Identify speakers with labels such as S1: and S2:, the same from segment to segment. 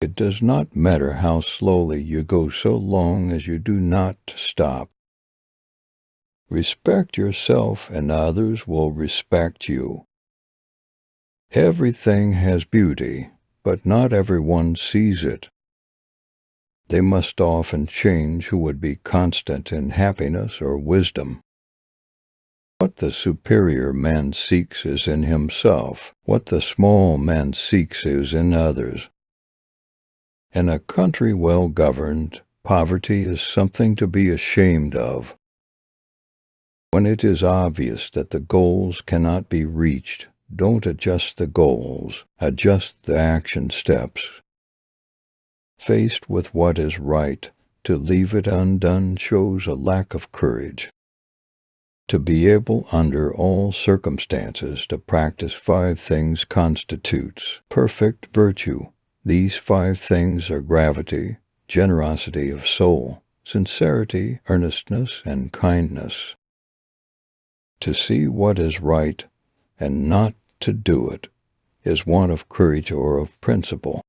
S1: It does not matter how slowly you go so long as you do not stop. Respect yourself and others will respect you. Everything has beauty, but not everyone sees it. They must often change who would be constant in happiness or wisdom. What the superior man seeks is in himself. What the small man seeks is in others. In a country well governed, poverty is something to be ashamed of. When it is obvious that the goals cannot be reached, don't adjust the goals, adjust the action steps. Faced with what is right, to leave it undone shows a lack of courage. To be able under all circumstances to practice 5 things constitutes perfect virtue. These 5 things are gravity, generosity of soul, sincerity, earnestness, and kindness. To see what is right and not to do it is want of courage or of principle.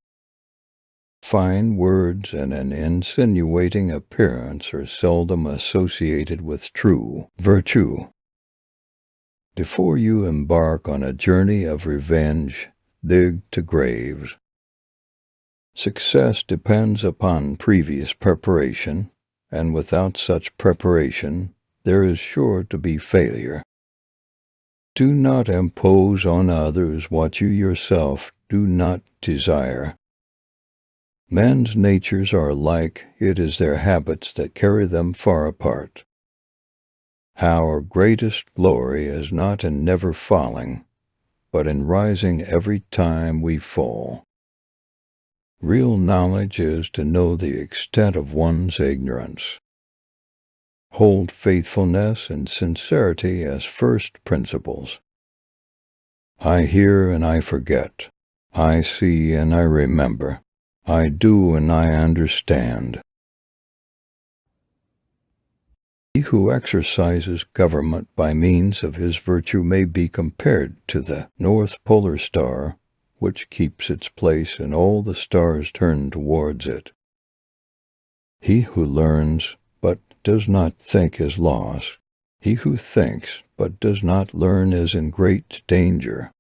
S1: Fine words and an insinuating appearance are seldom associated with true virtue. Before you embark on a journey of revenge, dig 2 graves. Success depends upon previous preparation, and without such preparation, there is sure to be failure. Do not impose on others what you yourself do not desire. Men's natures are alike, it is their habits that carry them far apart. Our greatest glory is not in never falling, but in rising every time we fall. Real knowledge is to know the extent of one's ignorance. Hold faithfulness and sincerity as first principles. I hear and I forget. I see and I remember. I do and I understand. He who exercises government by means of his virtue may be compared to the North Polar Star, which keeps its place and all the stars turn towards it. He who learns but does not think is lost. He who thinks but does not learn is in great danger.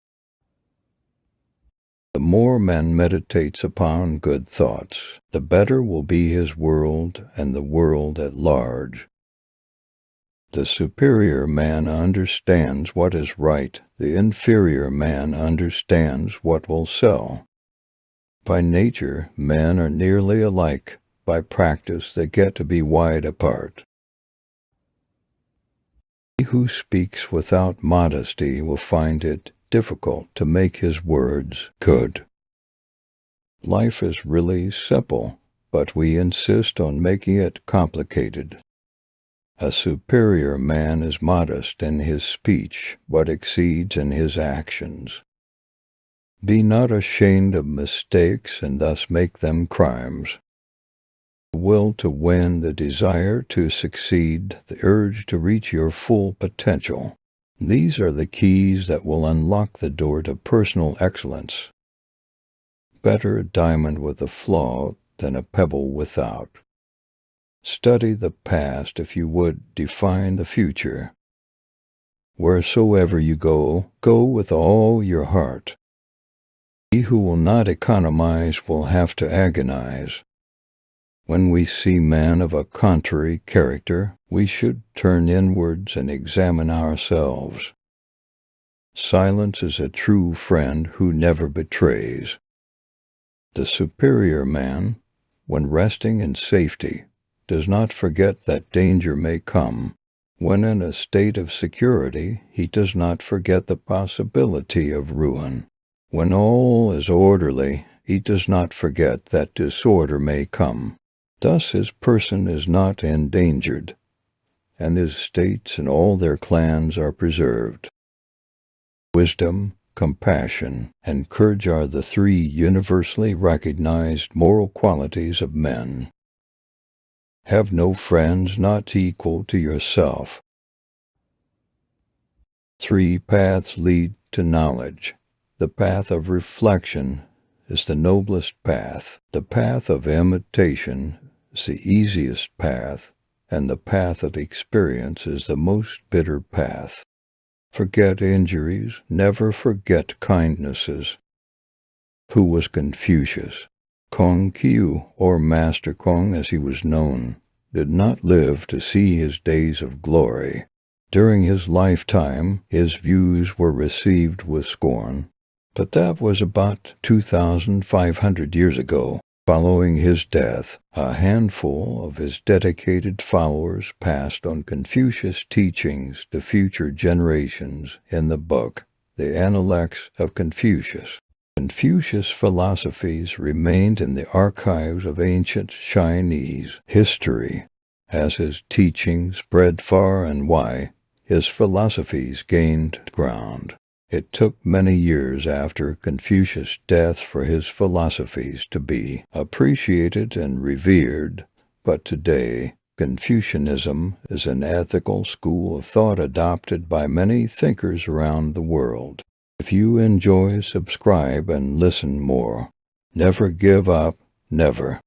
S1: The more man meditates upon good thoughts, the better will be his world and the world at large. The superior man understands what is right, the inferior man understands what will sell. By nature, men are nearly alike. By practice, they get to be wide apart. He who speaks without modesty will find it difficult to make his words good. Life is really simple, but we insist on making it complicated. A superior man is modest in his speech, but exceeds in his actions. Be not ashamed of mistakes and thus make them crimes. The will to win, the desire to succeed, the urge to reach your full potential. These are the keys that will unlock the door to personal excellence. Better a diamond with a flaw than a pebble without. Study the past if you would define the future. Wheresoever you go, go with all your heart. He who will not economize will have to agonize. When we see men of a contrary character, we should turn inwards and examine ourselves. Silence is a true friend who never betrays. The superior man, when resting in safety, does not forget that danger may come. When in a state of security, he does not forget the possibility of ruin. When all is orderly, he does not forget that disorder may come. Thus his person is not endangered, and his states and all their clans are preserved. Wisdom, compassion, and courage are the 3 universally recognized moral qualities of men. Have no friends not equal to yourself. 3 paths lead to knowledge. The path of reflection is the noblest path. The path of imitation is the easiest path, and the path of experience is the most bitter path. Forget injuries, never forget kindnesses. Who was Confucius? Kong Qiu, or Master Kong as he was known, did not live to see his days of glory. During his lifetime, his views were received with scorn, but that was about 2,500 years ago. Following his death, a handful of his dedicated followers passed on Confucius' teachings to future generations in the book, The Analects of Confucius. Confucius' philosophies remained in the archives of ancient Chinese history. As his teachings spread far and wide, his philosophies gained ground. It took many years after Confucius' death for his philosophies to be appreciated and revered, but today Confucianism is an ethical school of thought adopted by many thinkers around the world. If you enjoy, subscribe and listen more. Never give up, never.